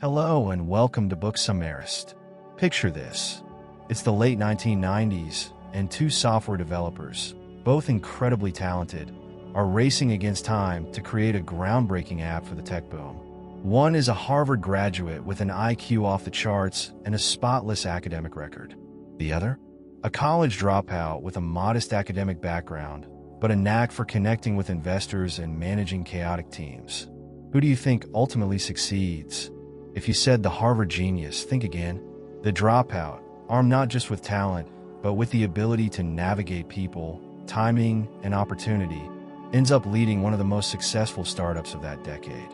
Hello and welcome to Book Summarist. Picture this. It's the late 1990s, and two software developers, both incredibly talented, are racing against time to create a groundbreaking app for the tech boom. One is a Harvard graduate with an IQ off the charts and a spotless academic record. The other? A college dropout with a modest academic background, but a knack for connecting with investors and managing chaotic teams. Who do you think ultimately succeeds? If you said the Harvard genius, think again. The dropout, armed not just with talent, but with the ability to navigate people, timing, and opportunity, ends up leading one of the most successful startups of that decade.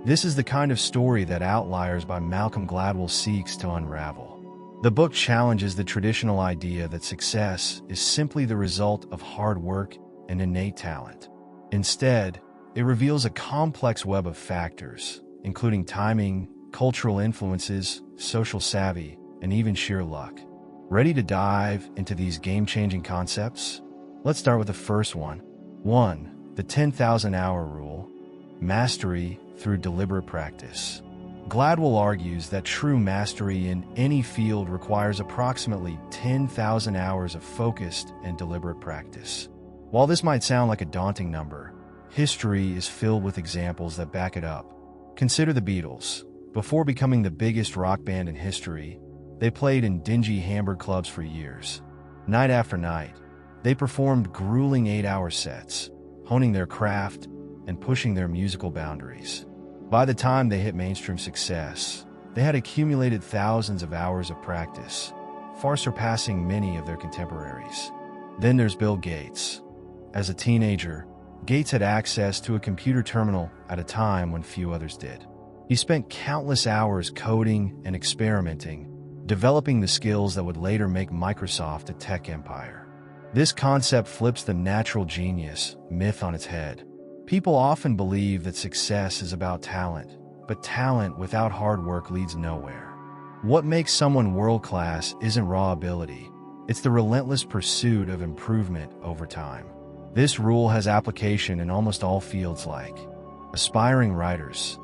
This is the kind of story that Outliers by Malcolm Gladwell seeks to unravel. The book challenges the traditional idea that success is simply the result of hard work and innate talent. Instead, it reveals a complex web of factors, including timing, cultural influences, social savvy, and even sheer luck. Ready to dive into these game-changing concepts? Let's start with the first one. 1. The 10,000-hour rule. Mastery through deliberate practice. Gladwell argues that true mastery in any field requires approximately 10,000 hours of focused and deliberate practice. While this might sound like a daunting number, history is filled with examples that back it up. Consider the Beatles. Before becoming the biggest rock band in history, they played in dingy Hamburg clubs for years. Night after night, they performed grueling 8-hour sets, honing their craft and pushing their musical boundaries. By the time they hit mainstream success, they had accumulated thousands of hours of practice, far surpassing many of their contemporaries. Then there's Bill Gates. As a teenager, Gates had access to a computer terminal at a time when few others did. He spent countless hours coding and experimenting, developing the skills that would later make Microsoft a tech empire. This concept flips the natural genius myth on its head. People often believe that success is about talent, but talent without hard work leads nowhere. What makes someone world-class isn't raw ability, it's the relentless pursuit of improvement over time. This rule has application in almost all fields like aspiring writers.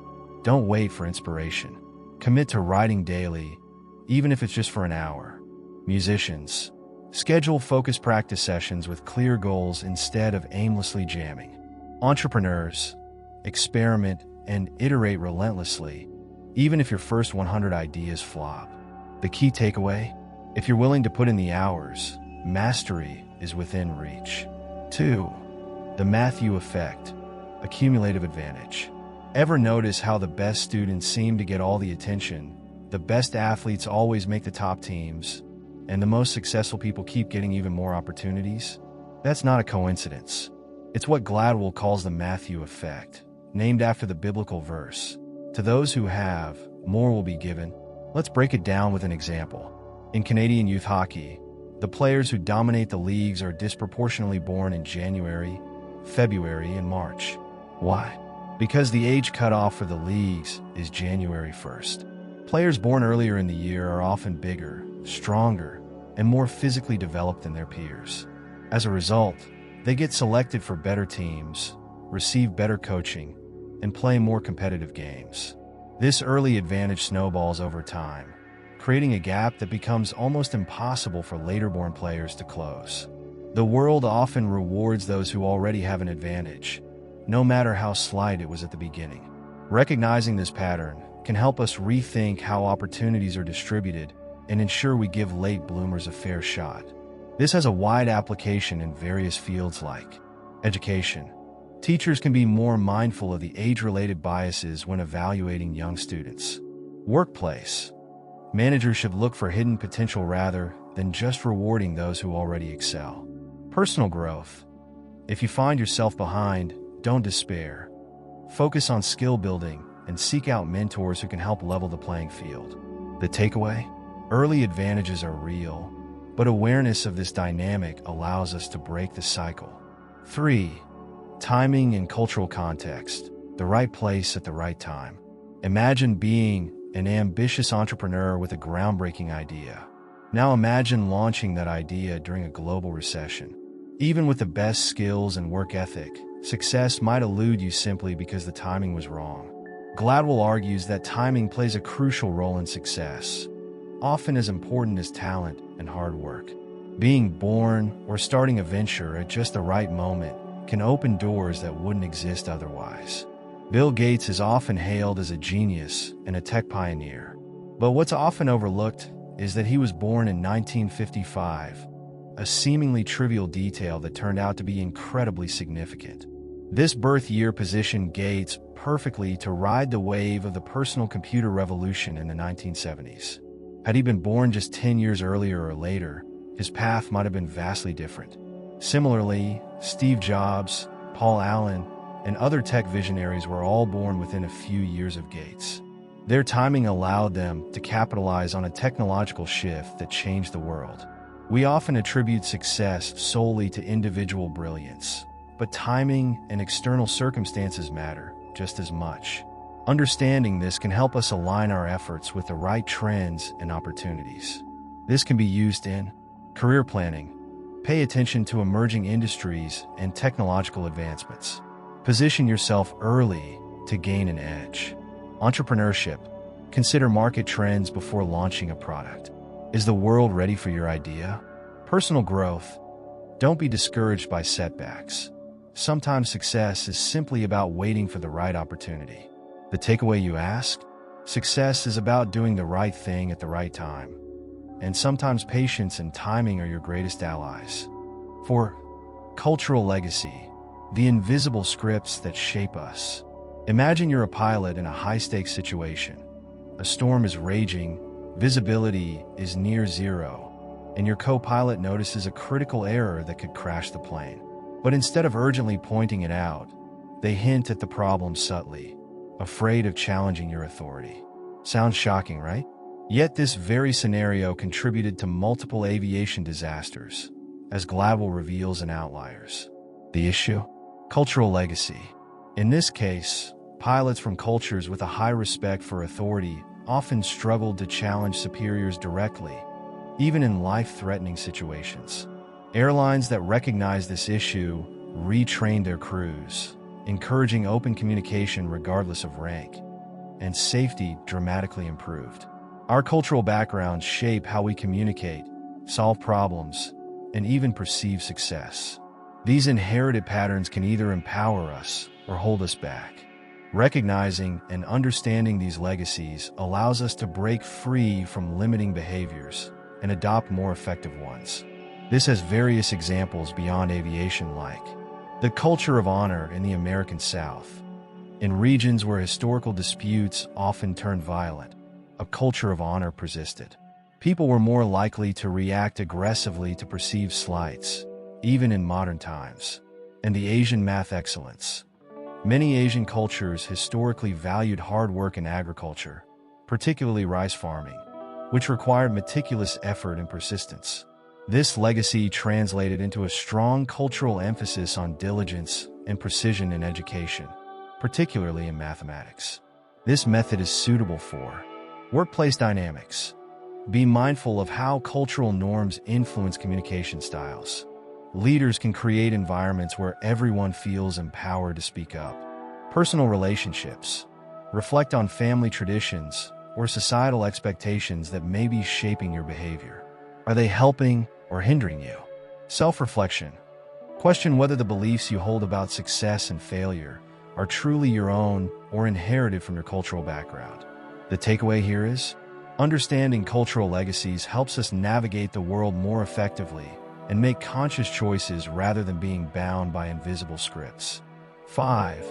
Don't wait for inspiration. Commit to writing daily, even if it's just for an hour. Musicians. Schedule focused practice sessions with clear goals instead of aimlessly jamming. Entrepreneurs. Experiment and iterate relentlessly, even if your first 100 ideas flop. The key takeaway? If you're willing to put in the hours, mastery is within reach. 2. The Matthew effect. Accumulative advantage. Ever notice how the best students seem to get all the attention, the best athletes always make the top teams, and the most successful people keep getting even more opportunities? That's not a coincidence. It's what Gladwell calls the Matthew effect, named after the biblical verse. To those who have, more will be given. Let's break it down with an example. In Canadian youth hockey, the players who dominate the leagues are disproportionately born in January, February, and March. Why? Because the age cutoff for the leagues is January 1st. Players born earlier in the year are often bigger, stronger, and more physically developed than their peers. As a result, they get selected for better teams, receive better coaching, and play more competitive games. This early advantage snowballs over time, creating a gap that becomes almost impossible for later-born players to close. The world often rewards those who already have an advantage, no matter how slight it was at the beginning. Recognizing this pattern can help us rethink how opportunities are distributed and ensure we give late bloomers a fair shot. This has a wide application in various fields like education. Teachers can be more mindful of the age-related biases when evaluating young students. Workplace. Managers should look for hidden potential rather than just rewarding those who already excel. Personal growth. If you find yourself behind, don't despair. Focus on skill building and seek out mentors who can help level the playing field. The takeaway? Early advantages are real, but awareness of this dynamic allows us to break the cycle. 3. Timing and cultural context. The right place at the right time. Imagine being an ambitious entrepreneur with a groundbreaking idea. Now imagine launching that idea during a global recession. Even with the best skills and work ethic, success might elude you simply because the timing was wrong. Gladwell argues that timing plays a crucial role in success, often as important as talent and hard work. Being born or starting a venture at just the right moment can open doors that wouldn't exist otherwise. Bill Gates is often hailed as a genius and a tech pioneer, but what's often overlooked is that he was born in 1955, a seemingly trivial detail that turned out to be incredibly significant. This birth year positioned Gates perfectly to ride the wave of the personal computer revolution in the 1970s. Had he been born just 10 years earlier or later, his path might have been vastly different. Similarly, Steve Jobs, Paul Allen, and other tech visionaries were all born within a few years of Gates. Their timing allowed them to capitalize on a technological shift that changed the world. We often attribute success solely to individual brilliance, but timing and external circumstances matter just as much. Understanding this can help us align our efforts with the right trends and opportunities. This can be used in career planning. Pay attention to emerging industries and technological advancements. Position yourself early to gain an edge. Entrepreneurship. Consider market trends before launching a product. Is the world ready for your idea? Personal growth. Don't be discouraged by setbacks. Sometimes success is simply about waiting for the right opportunity. The takeaway you asked? Success is about doing the right thing at the right time. And sometimes patience and timing are your greatest allies. 4. Cultural legacy. The invisible scripts that shape us. Imagine you're a pilot in a high-stakes situation. A storm is raging, visibility is near zero, and your co-pilot notices a critical error that could crash the plane. But instead of urgently pointing it out, they hint at the problem subtly, afraid of challenging your authority. Sounds shocking, right? Yet this very scenario contributed to multiple aviation disasters, as Gladwell reveals in Outliers. The issue? Cultural legacy. In this case, pilots from cultures with a high respect for authority often struggled to challenge superiors directly, even in life-threatening situations. Airlines that recognized this issue retrained their crews, encouraging open communication regardless of rank, and safety dramatically improved. Our cultural backgrounds shape how we communicate, solve problems, and even perceive success. These inherited patterns can either empower us or hold us back. Recognizing and understanding these legacies allows us to break free from limiting behaviors and adopt more effective ones. This has various examples beyond aviation, like the culture of honor in the American South. In regions where historical disputes often turned violent, a culture of honor persisted. People were more likely to react aggressively to perceived slights, even in modern times. And the Asian math excellence. Many Asian cultures historically valued hard work in agriculture, particularly rice farming, which required meticulous effort and persistence. This legacy translated into a strong cultural emphasis on diligence and precision in education, particularly in mathematics. This method is suitable for workplace dynamics. Be mindful of how cultural norms influence communication styles. Leaders can create environments where everyone feels empowered to speak up. Personal relationships. Reflect on family traditions or societal expectations that may be shaping your behavior. Are they helping or hindering you? Self-reflection. Question whether the beliefs you hold about success and failure are truly your own or inherited from your cultural background. The takeaway here is, understanding cultural legacies helps us navigate the world more effectively and make conscious choices rather than being bound by invisible scripts. 5.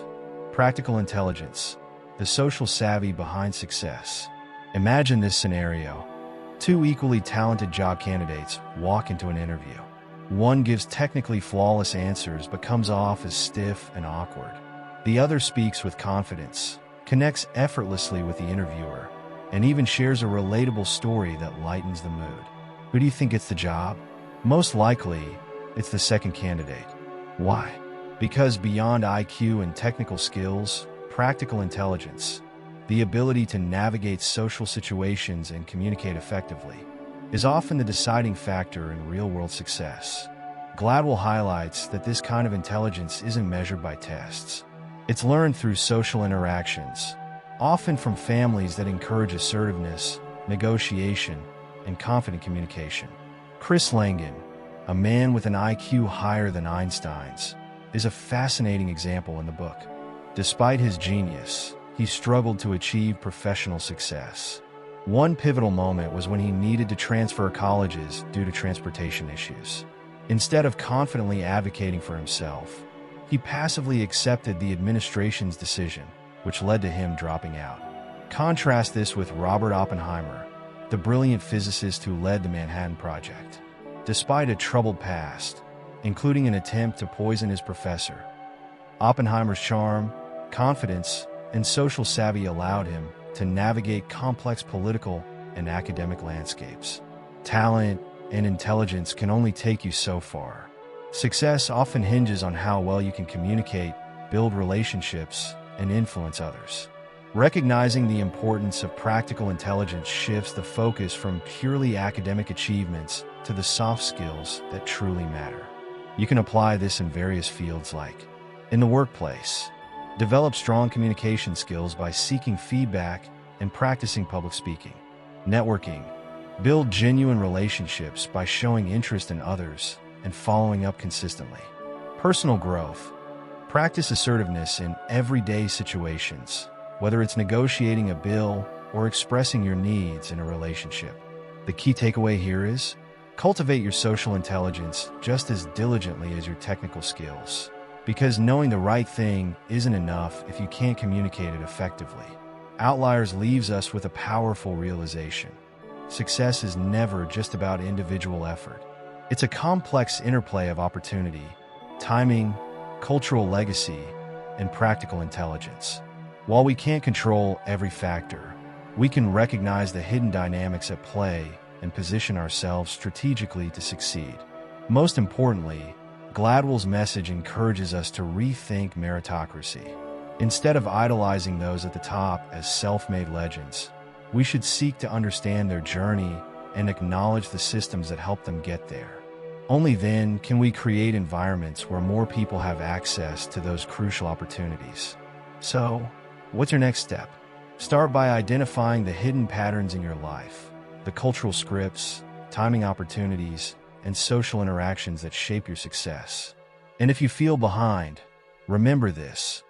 Practical intelligence. The social savvy behind success. Imagine this scenario. Two equally talented job candidates walk into an interview. One gives technically flawless answers but comes off as stiff and awkward. The other speaks with confidence, connects effortlessly with the interviewer, and even shares a relatable story that lightens the mood. Who do you think gets the job? Most likely, it's the second candidate. Why? Because beyond IQ and technical skills, practical intelligence, the ability to navigate social situations and communicate effectively, is often the deciding factor in real-world success. Gladwell highlights that this kind of intelligence isn't measured by tests. It's learned through social interactions, often from families that encourage assertiveness, negotiation, and confident communication. Chris Langan, a man with an IQ higher than Einstein's, is a fascinating example in the book. Despite his genius, he struggled to achieve professional success. One pivotal moment was when he needed to transfer colleges due to transportation issues. Instead of confidently advocating for himself, he passively accepted the administration's decision, which led to him dropping out. Contrast this with Robert Oppenheimer, the brilliant physicist who led the Manhattan Project. Despite a troubled past, including an attempt to poison his professor, Oppenheimer's charm, confidence, and social savvy allowed him to navigate complex political and academic landscapes. Talent and intelligence can only take you so far. Success often hinges on how well you can communicate, build relationships, and influence others. Recognizing the importance of practical intelligence shifts the focus from purely academic achievements to the soft skills that truly matter. You can apply this in various fields like in the workplace. Develop strong communication skills by seeking feedback and practicing public speaking. Networking. Build genuine relationships by showing interest in others and following up consistently. Personal growth. Practice assertiveness in everyday situations, whether it's negotiating a bill or expressing your needs in a relationship. The key takeaway here is, cultivate your social intelligence just as diligently as your technical skills, because knowing the right thing isn't enough if you can't communicate it effectively. Outliers leaves us with a powerful realization. Success is never just about individual effort. It's a complex interplay of opportunity, timing, cultural legacy, and practical intelligence. While we can't control every factor, we can recognize the hidden dynamics at play and position ourselves strategically to succeed. Most importantly, Gladwell's message encourages us to rethink meritocracy. Instead of idolizing those at the top as self-made legends, we should seek to understand their journey and acknowledge the systems that help them get there. Only then can we create environments where more people have access to those crucial opportunities. So, what's your next step? Start by identifying the hidden patterns in your life, the cultural scripts, timing opportunities, and social interactions that shape your success. And if you feel behind, remember this: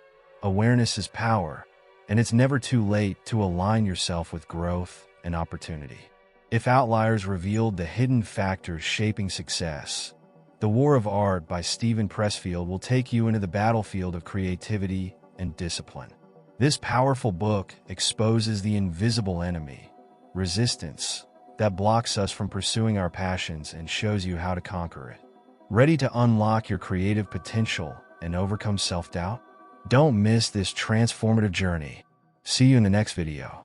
awareness is power, and it's never too late to align yourself with growth and opportunity. If Outliers revealed the hidden factors shaping success, The War of Art by Steven Pressfield will take you into the battlefield of creativity and discipline. This powerful book exposes the invisible enemy, resistance, that blocks us from pursuing our passions and shows you how to conquer it. Ready to unlock your creative potential and overcome self-doubt? Don't miss this transformative journey. See you in the next video.